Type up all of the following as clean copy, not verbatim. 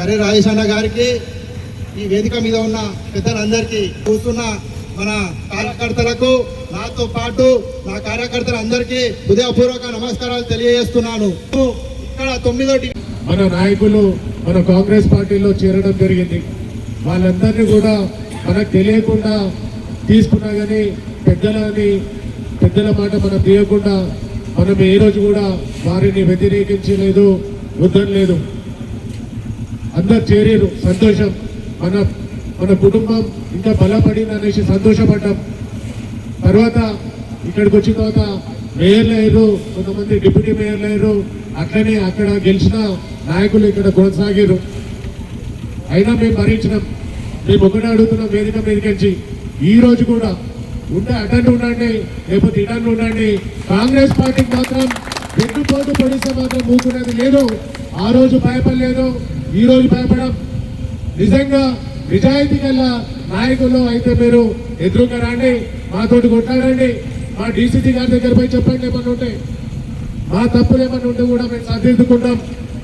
Curry Rajesh అన్న గారికి, ఈ వేదిక మీద ఉన్న పెద్దలందరికీ, కూర్చున్న మన కార్యకర్తలకు, నాతో పాటు నా కార్యకర్తలందరికీ హృదయపూర్వక నమస్కారాలు తెలియజేస్తున్నాను. ఇక్కడ 9వ మన నాయకులు మన కాంగ్రెస్ పార్టీలో చేరడం జరిగింది. వాళ్ళందరినీ కూడా మనకు తెలియకుండా తీసుకున్నా కానీ పెద్దల మాట మనం తీయకుండా మనం ఏ రోజు కూడా వారిని వ్యతిరేకించలేదు, వద్దనలేదు. అందరు చేరారు, సంతోషం. మన కుటుంబం ఇంకా బలపడింది అనేసి సంతోషపడ్డాం. తర్వాత ఇక్కడికి వచ్చిన తర్వాత మేయర్లు అయ్యారు, కొంతమంది డిప్యూటీ మేయర్లు అయ్యారు. అట్లనే అక్కడ గెలిచిన నాయకులు ఇక్కడ కొనసాగారు. అయినా మేము భరించినాం. మేము ఒకటే అడుగుతున్నాం వేదిక మీదకించి, ఈ రోజు కూడా ఉంటే అటెండ్ ఉండండి, లేకపోతే ఇటెండ్ ఉండండి. కాంగ్రెస్ పార్టీకి మాత్రం వెన్నుపోటు పొడిస్తే మాత్రం మూకునేది లేదు. ఆ రోజు భయపడలేదు, ఈ రోజు భయపడం. నిజంగా నిజాయితీ గల నాయకులు అయితే మీరు ఎదురుగా రండి, మాతోటి కొట్లాడండి, మా డీసీసీ గారి దగ్గర పోయి చెప్పండి. ఏమన్నా ఉంటే మా తప్పులు ఏమన్నా ఉంటే కూడా మేము సరిదిద్దుకుంటాం.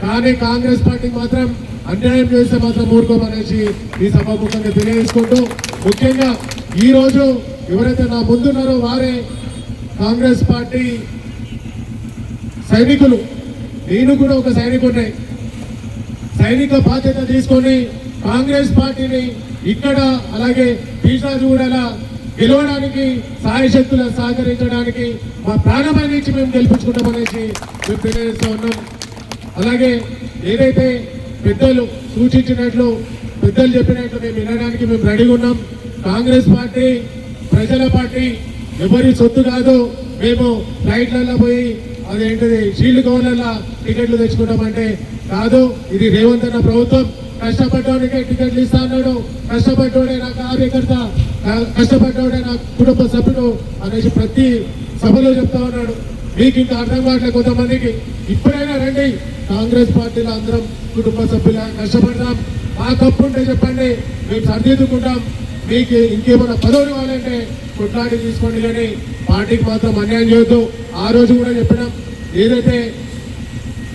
కానీ కాంగ్రెస్ పార్టీకి మాత్రం అన్యాయం చేస్తే మాత్రం ఊరుకోమనేసి ఈ సభాముఖంగా తెలియజేసుకుంటూ, ముఖ్యంగా ఈ రోజు ఎవరైతే నా ముందున్నారో వారే కాంగ్రెస్ పార్టీ సైనికులు. నేను కూడా ఒక సైనికుడిని. సైనిక బాధ్యత తీసుకొని కాంగ్రెస్ పార్టీని ఇక్కడ అలాగే కృష్ణాజూడలా గెలవడానికి సాయశక్తుల సహకరించడానికి మా ప్రాణాన్ని నుంచి మేము గెలిపించుకుంటామనేసి మేము తెలియజేస్తూ ఉన్నాం. అలాగే ఏదైతే పెద్దలు సూచించినట్లు, పెద్దలు చెప్పినట్లు మేము వినడానికి మేము రెడీగా ఉన్నాం. కాంగ్రెస్ పార్టీ ప్రజల పార్టీ, ఎవరి సొత్తు కాదు. మేము ఫ్లైట్లలో పోయి అదేంటిది షీల్డ్ కవర్లలో టికెట్లు తెచ్చుకుంటామంటే కాదు. ఇది రేవంత్ అన్న ప్రభుత్వం. కష్టపడ్డోడికే టికెట్లు ఇస్తా అన్నాడు. కష్టపడ్డోడే నా కార్యకర్త, కష్టపడ్డోడే నా కుటుంబ సభ్యుడు అనేసి ప్రతి సభలో చెప్తా ఉన్నాడు. మీకు ఇంకా అర్థం కావట్లేదు కొంతమందికి. ఇప్పుడైనా రండి, కాంగ్రెస్ పార్టీలో అందరం కుటుంబ సభ్యుల కష్టపడదాం. మా తప్పు ఉంటే చెప్పండి, మేము సరిదిద్దుకుంటాం. మీకు ఇంకేమైనా పదవులు కావాలంటే కొట్లాడి తీసుకోండి, కానీ పార్టీకి మాత్రం అన్యాయం చేయొద్దు. ఆ రోజు కూడా చెప్పినాం, ఏదైతే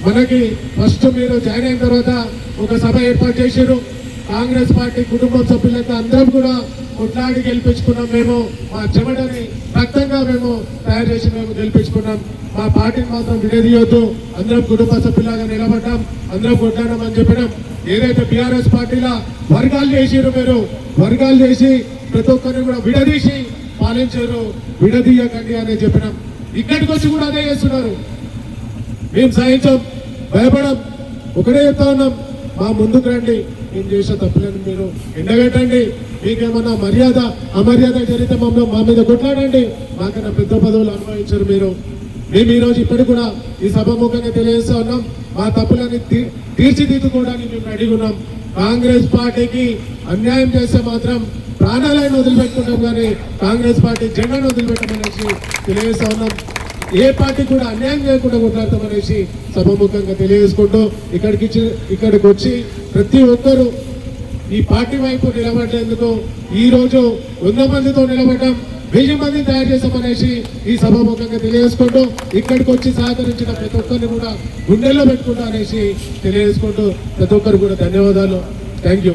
మనకి ఫస్ట్ మీరు జాయిన్ అయిన తర్వాత ఒక సభ ఏర్పాటు చేశారు. కాంగ్రెస్ పార్టీ కుటుంబ సభ్యులతో అందరం కూడా కొట్లాడి గెలిపించుకున్నాం. మేము మా చెమటని రక్తంగా మేము తయారు చేసి మేము గెలిపించుకున్నాం. మా పార్టీని మాత్రం విడదీయొద్దు, అందరం కుటుంబ సభ్యులాగా నిలబడ్డాం, అందరం కొట్లాడమని చెప్పినాం. ఏదైతే బీఆర్ఎస్ పార్టీలో వర్గాలు చేసారు, మీరు వర్గాలు చేసి ప్రతి ఒక్కరిని కూడా విడదీసి పాలించారు, విడదీయకండి అని చెప్పినాం. ఇక్కడికి వచ్చి కూడా అదే చేస్తున్నారు. మేము సహించాం, భయపడం. ఒకటే చెప్తా ఉన్నాం, మా ముందుకు రండి, మేము చేసే తప్పులను మీరు ఎండగట్టండి. మీకేమన్నా మర్యాద అమర్యాద జరిగితే మా మీద కొట్లాడండి. మాకన్నా పెద్ద పదవులు అనుభవించారు మీరు. మేము ఈరోజు ఇప్పటికి కూడా ఈ సభాముఖంగా తెలియజేస్తా ఉన్నాం, మా తప్పులని తీర్చిదిద్దుకోవడానికి మేము రెడీగా ఉన్నాం. కాంగ్రెస్ పార్టీకి అన్యాయం చేస్తే మాత్రం ప్రాణాలను వదిలిపెట్టుకుంటాం, కానీ కాంగ్రెస్ పార్టీ జెండాను వదిలిపెట్టమనేసి తెలియజేస్తా ఉన్నాం. ఏ పార్టీ కూడా అన్యాయం చేయకుండా కొట్లాడతామనేసి సభాముఖంగా తెలియజేసుకుంటూ ఇక్కడికి వచ్చి ప్రతి ఒక్కరూ ఈ పార్టీ వైపు నిలబడేందుకు ఈ రోజు 100 మందితో నిలబడ్డాం, 1000 మందిని తయారు చేస్తామనేసి ఈ సభాముఖంగా తెలియజేసుకుంటూ ఇక్కడికి వచ్చి సహకరించిన ప్రతి ఒక్కరిని కూడా గుండెల్లో పెట్టుకుంటా అనేసి తెలియజేసుకుంటూ ప్రతి ఒక్కరు కూడా ధన్యవాదాలు. Thank you.